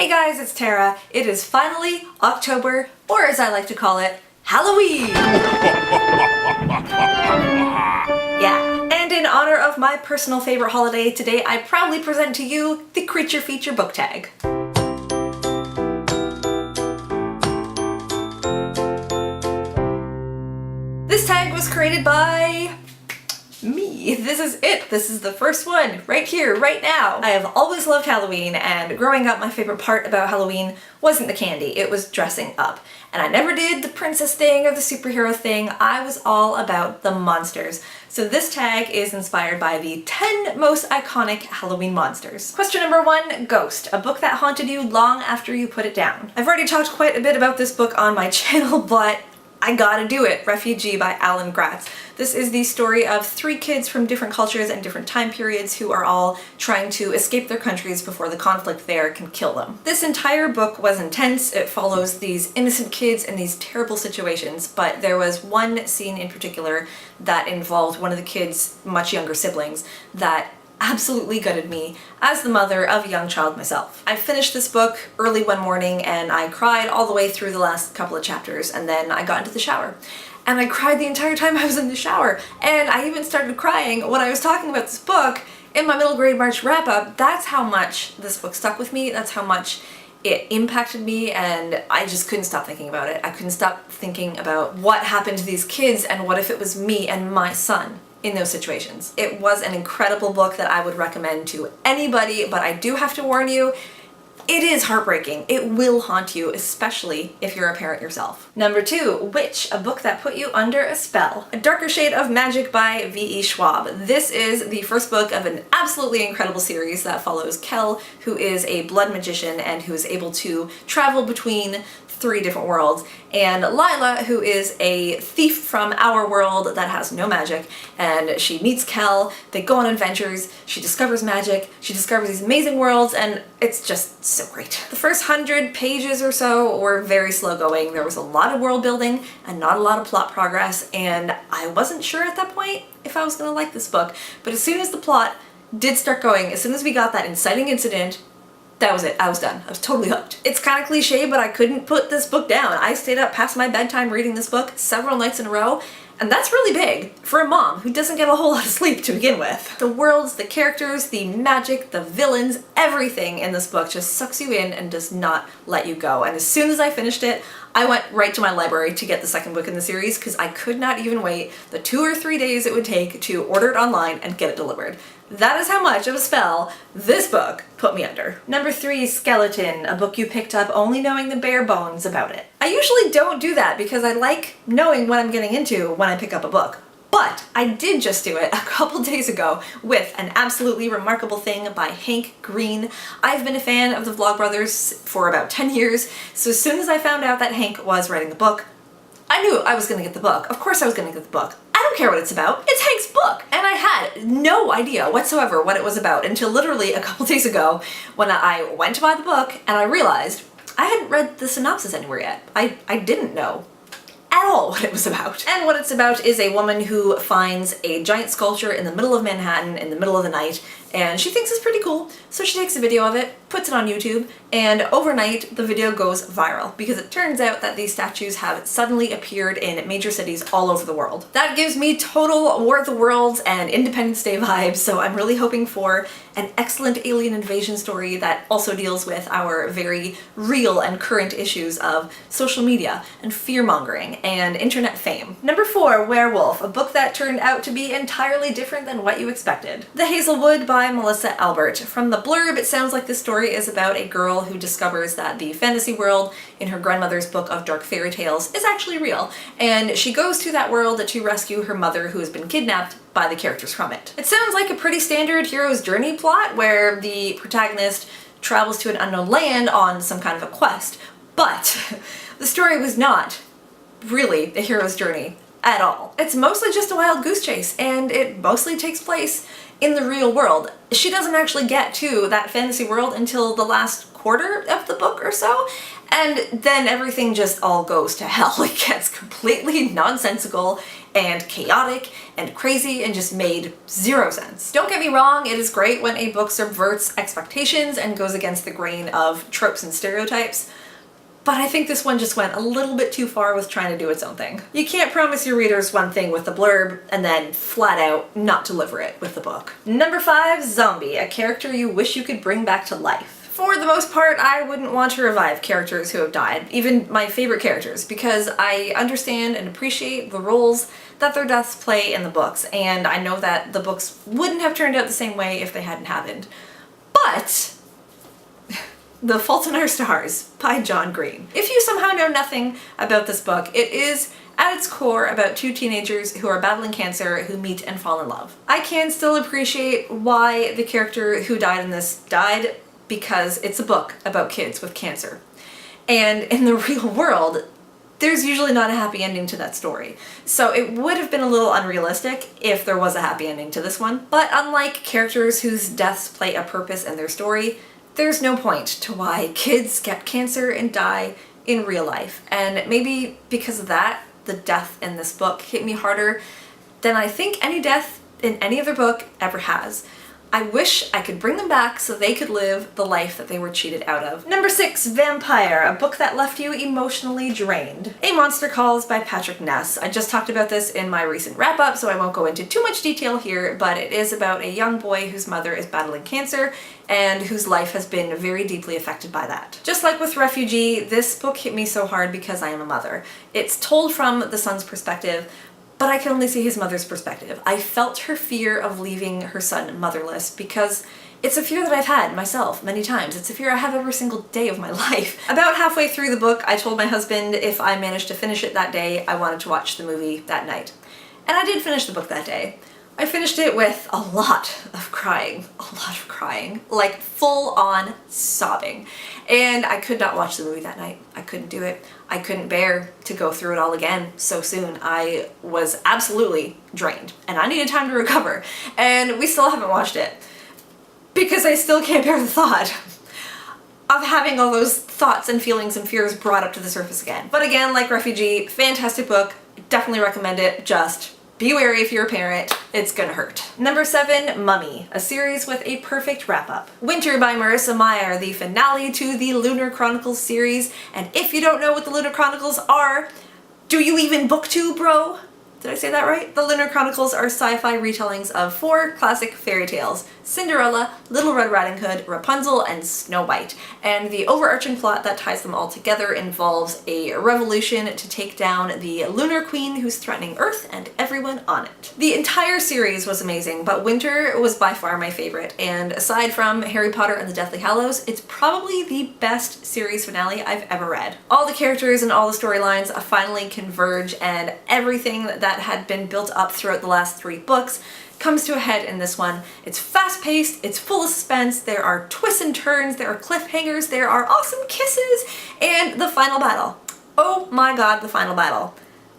Hey guys, it's Tara. It is finally October, or as I like to call it, Halloween! Yeah, and in honor of my personal favorite holiday, today I proudly present to you the Creature Feature book tag. This tag was created by me. This is it. This is the first one, right here, right now. I have always loved Halloween, and growing up my favorite part about Halloween wasn't the candy, it was dressing up. And I never did the princess thing or the superhero thing, I was all about the monsters. So this tag is inspired by the 10 most iconic Halloween monsters. Question number 1, Ghost, a book that haunted you long after you put it down. I've already talked quite a bit about this book on my channel, but I gotta do it. Refugee by Alan Gratz. This is the story of 3 kids from different cultures and different time periods who are all trying to escape their countries before the conflict there can kill them. This entire book was intense. It follows these innocent kids in these terrible situations, but there was one scene in particular that involved one of the kids' much younger siblings that absolutely gutted me as the mother of a young child myself. I finished this book early one morning and I cried all the way through the last couple of chapters, and then I got into the shower. And I cried the entire time I was in the shower. And I even started crying when I was talking about this book in my middle grade March wrap-up. That's how much this book stuck with me. That's how much it impacted me, and I just couldn't stop thinking about it. I couldn't stop thinking about what happened to these kids and what if it was me and my son in those situations. It was an incredible book that I would recommend to anybody, but I do have to warn you, it is heartbreaking. It will haunt you, especially if you're a parent yourself. Number 2, Witch, a book that put you under a spell. A Darker Shade of Magic by V.E. Schwab. This is the first book of an absolutely incredible series that follows Kel, who is a blood magician and who is able to travel between 3 different worlds, and Lila, who is a thief from our world that has no magic, and she meets Kel, they go on adventures, she discovers magic, she discovers these amazing worlds, and it's just so great. The first 100 pages or so were very slow going. There was a lot of world building and not a lot of plot progress, and I wasn't sure at that point if I was gonna like this book, but as soon as the plot did start going, as soon as we got that inciting incident, that was it. I was done. I was totally hooked. It's kind of cliche, but I couldn't put this book down. I stayed up past my bedtime reading this book several nights in a row, and that's really big for a mom who doesn't get a whole lot of sleep to begin with. The worlds, the characters, the magic, the villains, everything in this book just sucks you in and does not let you go. And as soon as I finished it, I went right to my library to get the second book in the series because I could not even wait the 2 or 3 days it would take to order it online and get it delivered. That is how much of a spell this book put me under. Number 3, Skeleton, a book you picked up only knowing the bare bones about it. I usually don't do that because I like knowing what I'm getting into when I pick up a book. But I did just do it a couple days ago with An Absolutely Remarkable Thing by Hank Green. I've been a fan of the Vlogbrothers for about 10 years, so as soon as I found out that Hank was writing the book, I knew I was gonna get the book. Of course I was gonna get the book. I don't care what it's about. It's Hank's book! And I had no idea whatsoever what it was about until literally a couple days ago when I went to buy the book and I realized I hadn't read the synopsis anywhere yet. I didn't know at all what it was about. And what it's about is a woman who finds a giant sculpture in the middle of Manhattan in the middle of the night, and she thinks it's pretty cool, so she takes a video of it, puts it on YouTube, and overnight the video goes viral because it turns out that these statues have suddenly appeared in major cities all over the world. That gives me total War of the Worlds and Independence Day vibes, so I'm really hoping for an excellent alien invasion story that also deals with our very real and current issues of social media and fear-mongering and internet fame. Number 4, Werewolf, a book that turned out to be entirely different than what you expected. The Hazelwood by Melissa Albert. From the blurb, it sounds like this story is about a girl who discovers that the fantasy world in her grandmother's book of dark fairy tales is actually real, and she goes to that world to rescue her mother who has been kidnapped by the characters from it. It sounds like a pretty standard hero's journey plot where the protagonist travels to an unknown land on some kind of a quest, but the story was not really a hero's journey at all. It's mostly just a wild goose chase, and it mostly takes place in the real world. She doesn't actually get to that fantasy world until the last quarter of the book or so, and then everything just all goes to hell. It gets completely nonsensical and chaotic and crazy and just made zero sense. Don't get me wrong, it is great when a book subverts expectations and goes against the grain of tropes and stereotypes, but I think this one just went a little bit too far with trying to do its own thing. You can't promise your readers one thing with the blurb and then flat out not deliver it with the book. Number 5, Zombie, a character you wish you could bring back to life. For the most part, I wouldn't want to revive characters who have died, even my favorite characters, because I understand and appreciate the roles that their deaths play in the books, and I know that the books wouldn't have turned out the same way if they hadn't happened. But The Fault in Our Stars by John Green. If you somehow know nothing about this book, it is at its core about 2 teenagers who are battling cancer who meet and fall in love. I can still appreciate why the character who died in this died, because it's a book about kids with cancer. And in the real world, there's usually not a happy ending to that story. So it would have been a little unrealistic if there was a happy ending to this one. But unlike characters whose deaths play a purpose in their story, there's no point to why kids get cancer and die in real life. And maybe because of that, the death in this book hit me harder than I think any death in any other book ever has. I wish I could bring them back so they could live the life that they were cheated out of. Number 6, Vampire, a book that left you emotionally drained. A Monster Calls by Patrick Ness. I just talked about this in my recent wrap-up, so I won't go into too much detail here, but it is about a young boy whose mother is battling cancer and whose life has been very deeply affected by that. Just like with Refugee, this book hit me so hard because I am a mother. It's told from the son's perspective, but I can only see his mother's perspective. I felt her fear of leaving her son motherless because it's a fear that I've had myself many times. It's a fear I have every single day of my life. About halfway through the book, I told my husband if I managed to finish it that day, I wanted to watch the movie that night. And I did finish the book that day. I finished it with a lot of crying, like full-on sobbing. And I could not watch the movie that night. I couldn't do it. I couldn't bear to go through it all again so soon. I was absolutely drained, and I needed time to recover. And we still haven't watched it because I still can't bear the thought of having all those thoughts and feelings and fears brought up to the surface again. But again, like Refugee, fantastic book. Definitely recommend it. Just be wary if you're a parent, it's gonna hurt. Number 7, Mummy, a series with a perfect wrap-up. Winter by Marissa Meyer, the finale to the Lunar Chronicles series. And if you don't know what the Lunar Chronicles are, do you even booktube, bro? Did I say that right? The Lunar Chronicles are sci-fi retellings of 4 classic fairy tales: Cinderella, Little Red Riding Hood, Rapunzel, and Snow White. And the overarching plot that ties them all together involves a revolution to take down the Lunar Queen who's threatening Earth and everyone on it. The entire series was amazing, but Winter was by far my favorite, and aside from Harry Potter and the Deathly Hallows, it's probably the best series finale I've ever read. All the characters and all the storylines finally converge, and everything that had been built up throughout the last 3 books comes to a head in this one. It's fast-paced, it's full of suspense, there are twists and turns, there are cliffhangers, there are awesome kisses, and the final battle. Oh my god, the final battle.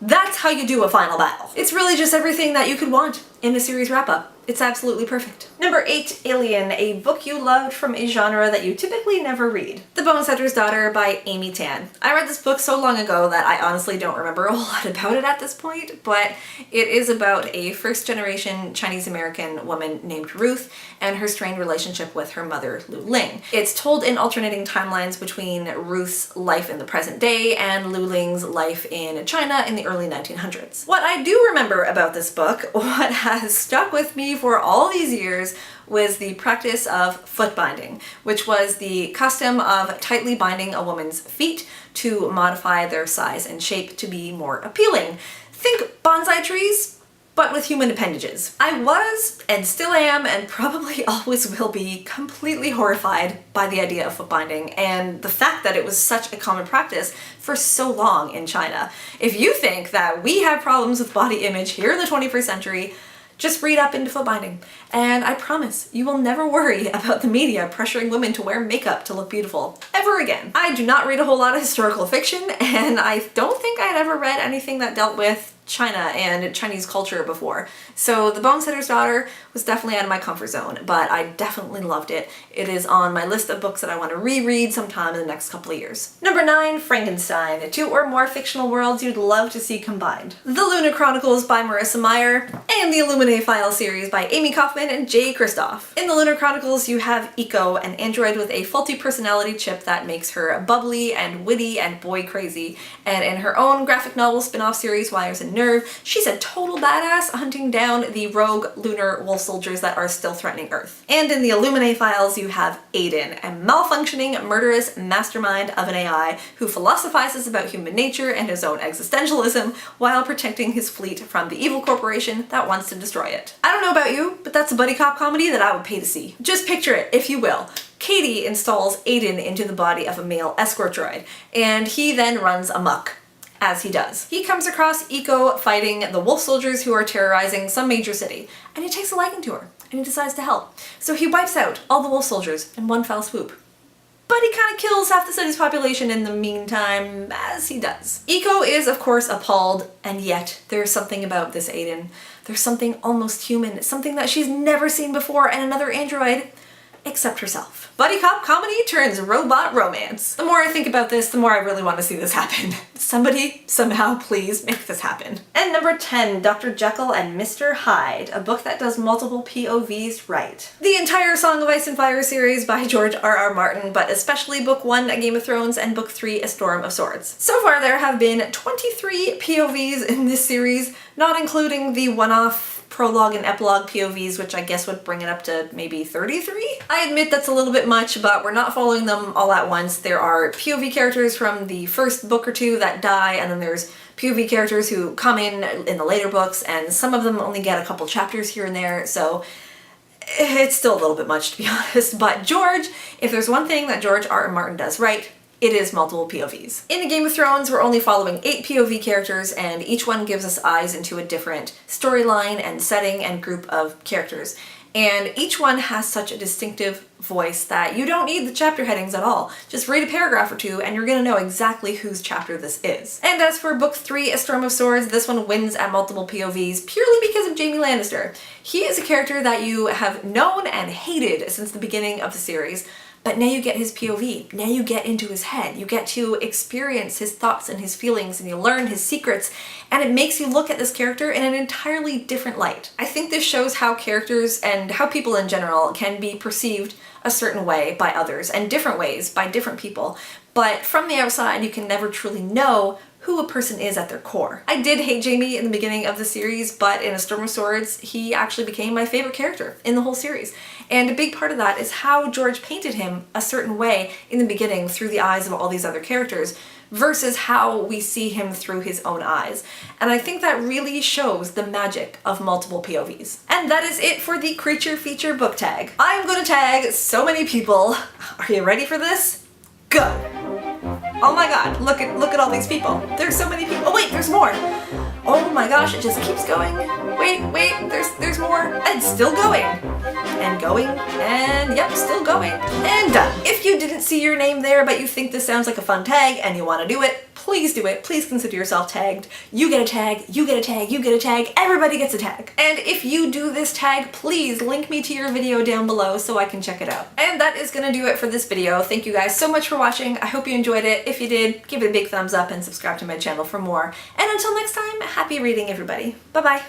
That's how you do a final battle. It's really just everything that you could want in a series wrap-up. It's absolutely perfect. Number 8, Alien, a book you loved from a genre that you typically never read. The Bonesetter's Daughter by Amy Tan. I read this book so long ago that I honestly don't remember a whole lot about it at this point, but it is about a first-generation Chinese-American woman named Ruth and her strained relationship with her mother, Lu Ling. It's told in alternating timelines between Ruth's life in the present day and Lu Ling's life in China in the early 1900s. What I do remember about this book, what has stuck with me for all these years, was the practice of foot binding, which was the custom of tightly binding a woman's feet to modify their size and shape to be more appealing. Think bonsai trees, but with human appendages. I was, and still am, and probably always will be, completely horrified by the idea of foot binding and the fact that it was such a common practice for so long in China. If you think that we have problems with body image here in the 21st century, just read up into foot binding, and I promise you will never worry about the media pressuring women to wear makeup to look beautiful ever again. I do not read a whole lot of historical fiction, and I don't think I'd ever read anything that dealt with China and Chinese culture before. So The Bonesetter's Daughter was definitely out of my comfort zone, but I definitely loved it. It is on my list of books that I want to reread sometime in the next couple of years. Number 9, Frankenstein, 2 or more fictional worlds you'd love to see combined. The Luna Chronicles by Marissa Meyer and the Illuminae File series by Amy Kaufman and Jay Kristoff. In the Luna Chronicles, you have Eco, an android with a faulty personality chip that makes her bubbly and witty and boy crazy, and in her own graphic novel spin-off series, Wires and Nerve, she's a total badass hunting down the rogue lunar wolf soldiers that are still threatening Earth. And in the Illuminae Files, you have Aiden, a malfunctioning, murderous mastermind of an AI who philosophizes about human nature and his own existentialism while protecting his fleet from the evil corporation that wants to destroy it. I don't know about you, but that's a buddy cop comedy that I would pay to see. Just picture it, if you will. Katie installs Aiden into the body of a male escort droid, and he then runs amok. As he does. He comes across Eco fighting the wolf soldiers who are terrorizing some major city, and he takes a liking to her, and he decides to help. So he wipes out all the wolf soldiers in one fell swoop. But he kind of kills half the city's population in the meantime, as he does. Eco is, of course, appalled, and yet there's something about this Aiden. There's something almost human, something that she's never seen before in another android, except herself. Buddy cop comedy turns robot romance. The more I think about this, the more I really want to see this happen. Somebody, somehow, please make this happen. And number 10, Dr. Jekyll and Mr. Hyde, a book that does multiple POVs right. The entire Song of Ice and Fire series by George R.R. Martin, but especially Book 1, A Game of Thrones, and Book 3, A Storm of Swords. So far there have been 23 POVs in this series, not including the one-off prologue and epilogue POVs, which I guess would bring it up to maybe 33? I admit that's a little bit much, but we're not following them all at once. There are POV characters from the first book or two that die, and then there's POV characters who come in the later books, and some of them only get a couple chapters here and there, so it's still a little bit much, to be honest. But George, if there's one thing that George R.R. Martin does right, it is multiple POVs. In A Game of Thrones, we're only following 8 POV characters, and each one gives us eyes into a different storyline and setting and group of characters. And each one has such a distinctive voice that you don't need the chapter headings at all. Just read a paragraph or two and you're gonna know exactly whose chapter this is. And as for Book 3, A Storm of Swords, this one wins at multiple POVs purely because of Jaime Lannister. He is a character that you have known and hated since the beginning of the series, but now you get his POV. Now you get into his head. You get to experience his thoughts and his feelings, and you learn his secrets, and it makes you look at this character in an entirely different light. I think this shows how characters and how people in general can be perceived a certain way by others, and different ways by different people, but from the outside you can never truly know who a person is at their core. I did hate Jaime in the beginning of the series, but in A Storm of Swords, he actually became my favorite character in the whole series. And a big part of that is how George painted him a certain way in the beginning through the eyes of all these other characters, versus how we see him through his own eyes. And I think that really shows the magic of multiple POVs. And that is it for the creature feature book tag. I'm gonna tag so many people. Are you ready for this? Go! Oh my god, look at all these people. There's so many people. Oh wait, there's more. Oh my gosh, it just keeps going. Wait, there's more. And still going. And going. And yep, still going. And done. If you didn't see your name there, but you think this sounds like a fun tag and you want to do it, please do it. Please consider yourself tagged. You get a tag, you get a tag, you get a tag, everybody gets a tag. And if you do this tag, please link me to your video down below so I can check it out. And that is gonna do it for this video. Thank you guys so much for watching. I hope you enjoyed it. If you did, give it a big thumbs up and subscribe to my channel for more. And until next time, happy reading everybody. Bye bye.